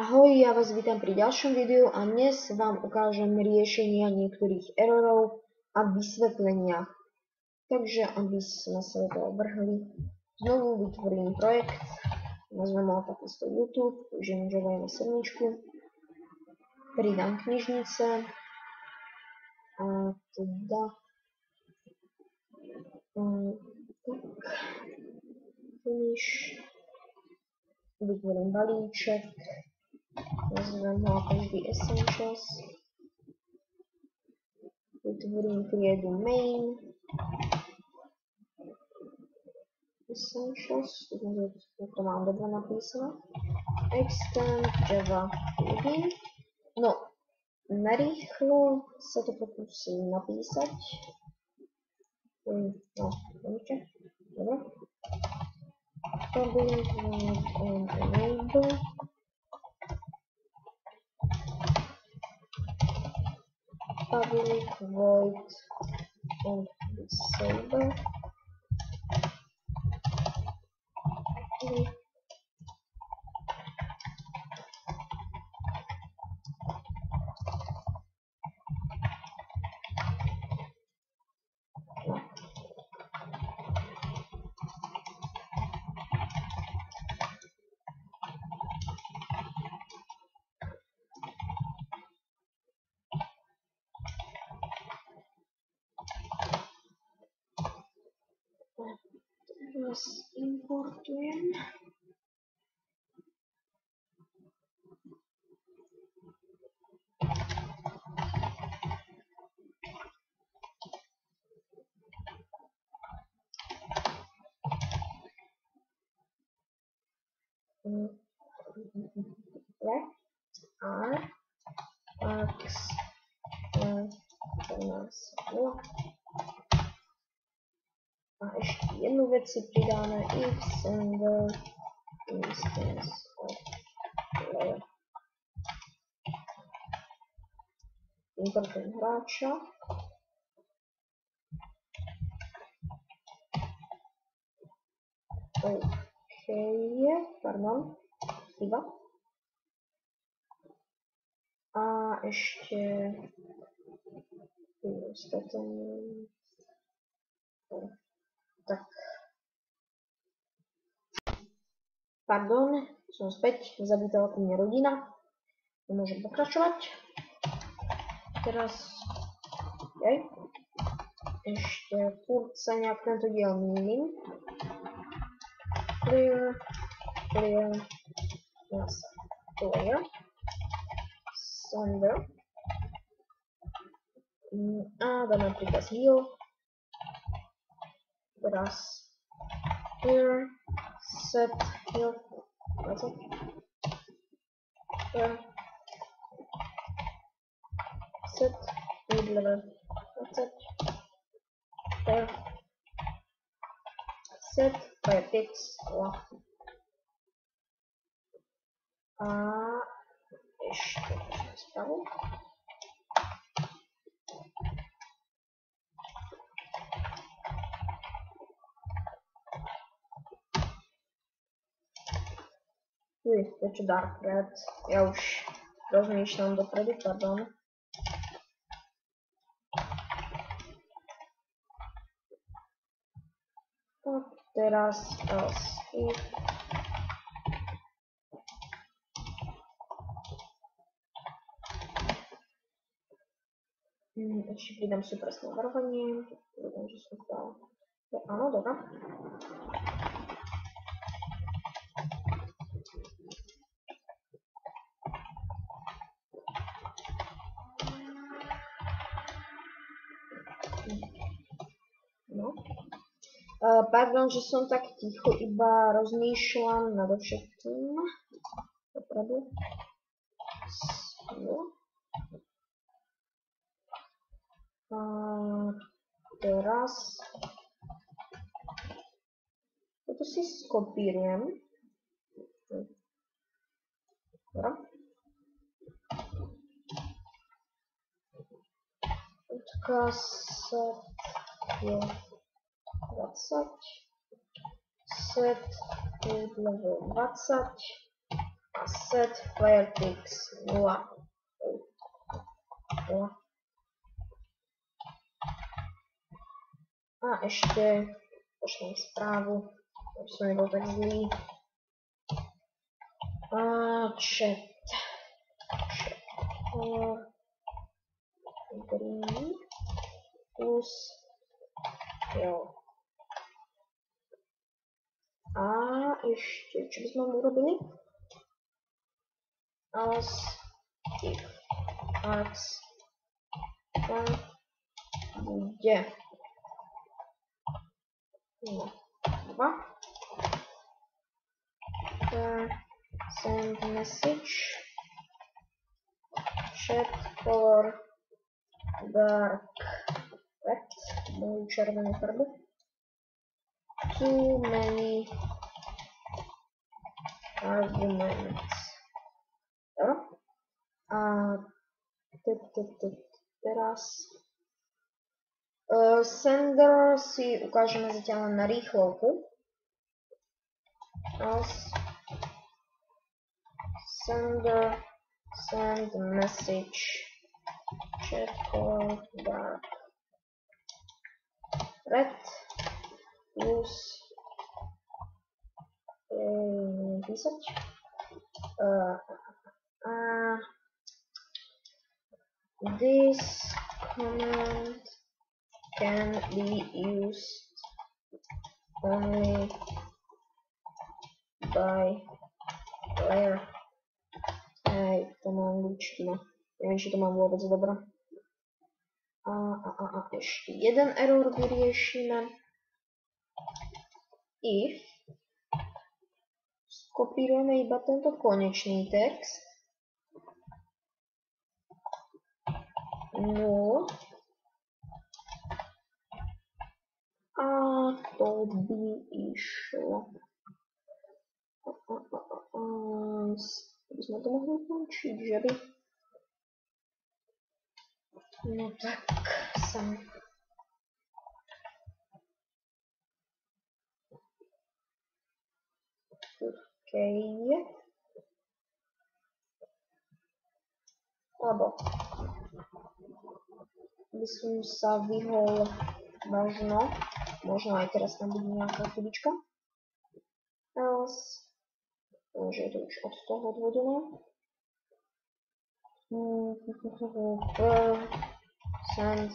Ahoj, ja vás vítam pri ďalšom videu a dnes vám ukážem riešenia niektorých errorov a vysvetleniach. Takže aby sme sa do toho vrhli, znovu vytvorím projekt, nazvem ho takisto YouTube, použijem Java na sedmičku, pridám knižnice a teda finish, vytvorím balíček, nazvem ho ako vždy Essentials, vytvorím triedu main, Essentials, to mám dobre napísané, extend Java plugin, no narýchlo sa to pokúsim napísať, no, pomôžte, dobre, public void and enable, public void and disable, teraz importujem. R X 14. A ešte jednu vec si pridáme, xml instance of player. Importujem hráča. OK, pardon, chyba. A ešte tak. Pardon, som späť, zabítala ku mne rodina. Môžem pokračovať. Teraz, ešte furt sa nejak tento diel mílim. Clear, player, sender. A dáme príkaz heal. Teraz clear, set heal, clear, set mid level 20, clear, set firepix, a ešte spravu. Prečo dark red? Ja už rozmýšľam dopredu, pardon. Tak, teraz else if ešte pridám súpresné varovanie. Dúfam, že som dal. Áno, dobrá. No. Pardon, že som tak ticho, iba rozmýšľam nad všetkým. Dopredu. No. A teraz toto si skopírujem. Dobre. Odkaz je 20, set level 20 a set set firetix 0. A ešte pošlem správu, aby som nebol tak zlý. Chat green plus jo. A ešte, čo by sme urobili? As if arcs bude no, 2. Send message chat color dark red, moju červenú farbu. Too many arguments. Dobre. A teraz sender si ukážeme zatiaľ len na rýchlovku. Sender send message chat color dark red plus písať this command can be used only by player. Hej, to mám angličtina. Neviem, či to mám vôbec dobré. A ešte jeden error vyriešime. If skopírujeme iba tento konečný text. 0. A to by išlo. By sme to mohli ukončiť, že by? No tak sem. OK. Lebo by som sa vyhol možno aj teraz tam bude nejaká chybička. Else. Že je to už od toho odvodené. Send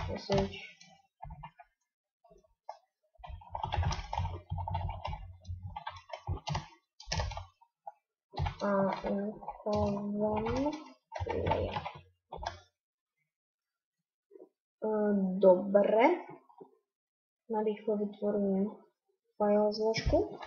message. A uchovam player. Dobre. Narýchlo vytvorím file zložku.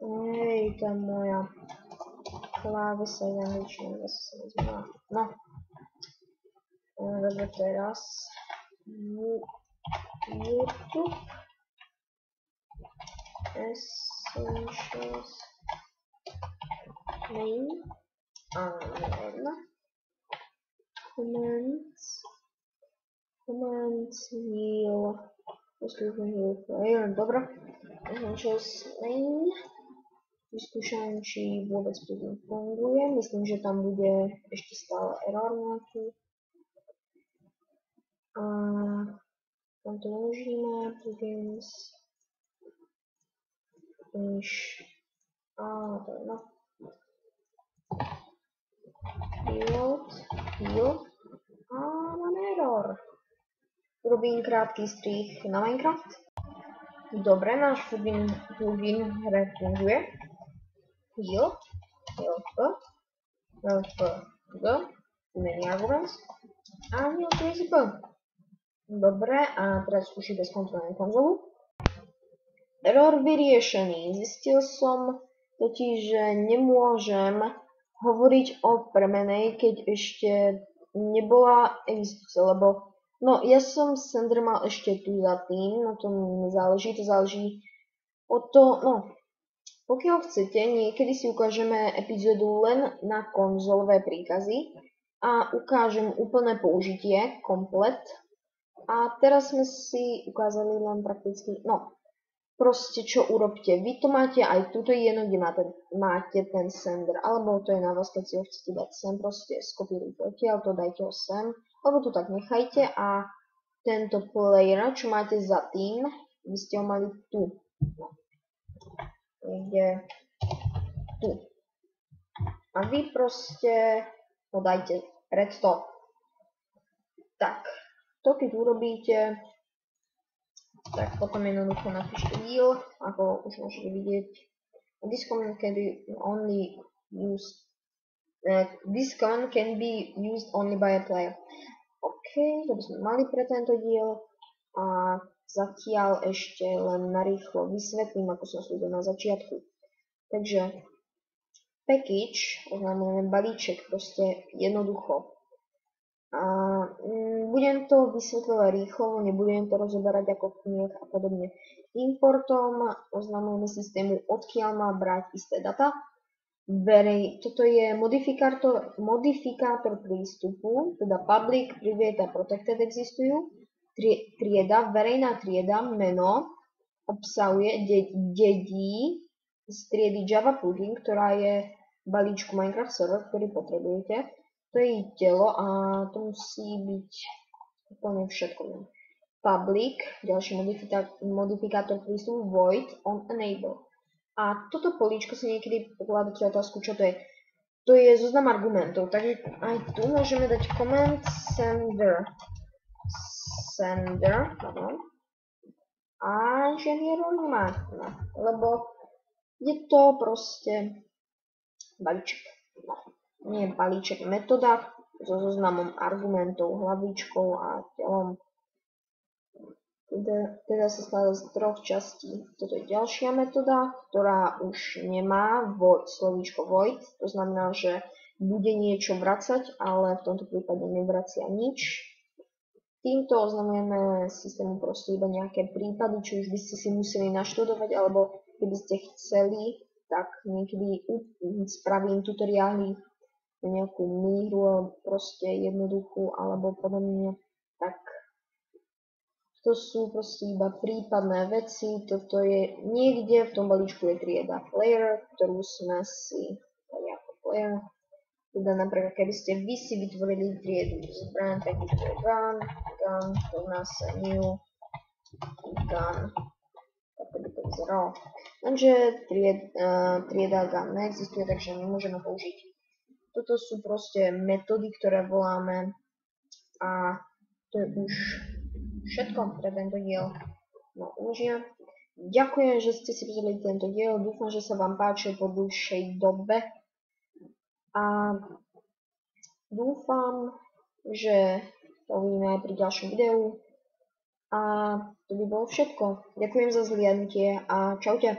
Hej, to je moja klávesa v angličtine, zase sa nezmýva. No. Dobre, teraz YouTube Essentials main and comments will dobre. Essentials main. Vyskúšam, či vôbec plugin funguje. Myslím, že tam bude ešte stále error nejaký. A tam to uložíme, plugins, finish, to je no. Build, a máme error. Urobím krátky strih na Minecraft. Dobre, náš plugin v hre funguje. Heal, many arguments, a heal principle. Dobre, a teraz už iba skontrolujem konzolu. Error vyriešený. Zistil som totiž, že nemôžem hovoriť o premenej, keď ešte nebola existujúca, lebo No, ja som sender mal ešte tu za tým, na tom nezáleží, to záleží od toho, no, pokiaľ chcete, niekedy si ukážeme epizódu len na konzolové príkazy a ukážem úplné použitie, komplet. A teraz sme si ukázali len prakticky, no, proste čo urobte. Vy to máte aj tuto jedno, kde máte ten sender, alebo to je na vás, keď si ho chcete dať sem, proste skopírujte odtiaľ, to dajte ho sem, alebo to tak nechajte a tento player, čo máte za tým, by ste ho mali tu. No. Niekde tu. A vy proste ho dajte pred to. Tak, to keď urobíte, tak potom jednoducho napíšte deal, ako už môžete vidieť. This command can be used only by a player. OK, to by sme mali pre tento diel. A zatiaľ ešte len narýchlo vysvetlím, ako som slúbil na začiatku. Takže package, oznamujeme balíček, proste jednoducho. A budem to vysvetľovať rýchlo, nebudem to rozoberať ako v knihách a podobne. Importom oznamujeme systému, odkiaľ má brať isté data. Toto je modifikátor prístupu, teda public, private a protected existujú. Trieda, verejná trieda, meno, obsahuje, dedí z triedy Java plugin, ktorá je v balíčku Minecraft server, ktorý potrebujete. To je jej telo a to musí byť úplne všetko. Public, ďalší modifikátor prístupu, void on enable. A toto políčko si niekedy pokladáte otázku, čo to je. To je zoznam argumentov, takže aj tu môžeme dať comment sender, a žiadny error nemá, lebo je to proste balíček. No, nie balíček, metóda so zoznamom argumentov, hlavičkou a telom. Teda sa skladá z troch častí. Toto je ďalšia metóda, ktorá už nemá slovíčko void, to znamená, že bude niečo vracať, ale v tomto prípade nevracia nič. Týmto oznamujeme systému proste iba nejaké prípady, či už by ste si museli naštudovať, alebo keby ste chceli, tak niekedy spravím tutoriály na nejakú míru, proste jednoduchú, alebo podobne. Tak to sú proste iba prípadné veci, toto je niekde v tom balíčku je trieda player, ktorú sme si dali ako player. Teda napríklad, keby ste vy si vytvorili triedu zbraň, tak je to gun, to nás new, gun, tak by to vyzeralo. Lenže trieda gun neexistuje, takže nemôžeme použiť. Toto sú proste metódy, ktoré voláme a to je už všetko pre tento diel. No už ja. Ďakujem, že ste si pozreli tento diel, dúfam, že sa vám páčil po dlhšej dobe. A dúfam, že to uvidíme aj pri ďalšom videu. A to by bolo všetko. Ďakujem za zhliadnutie a čaute.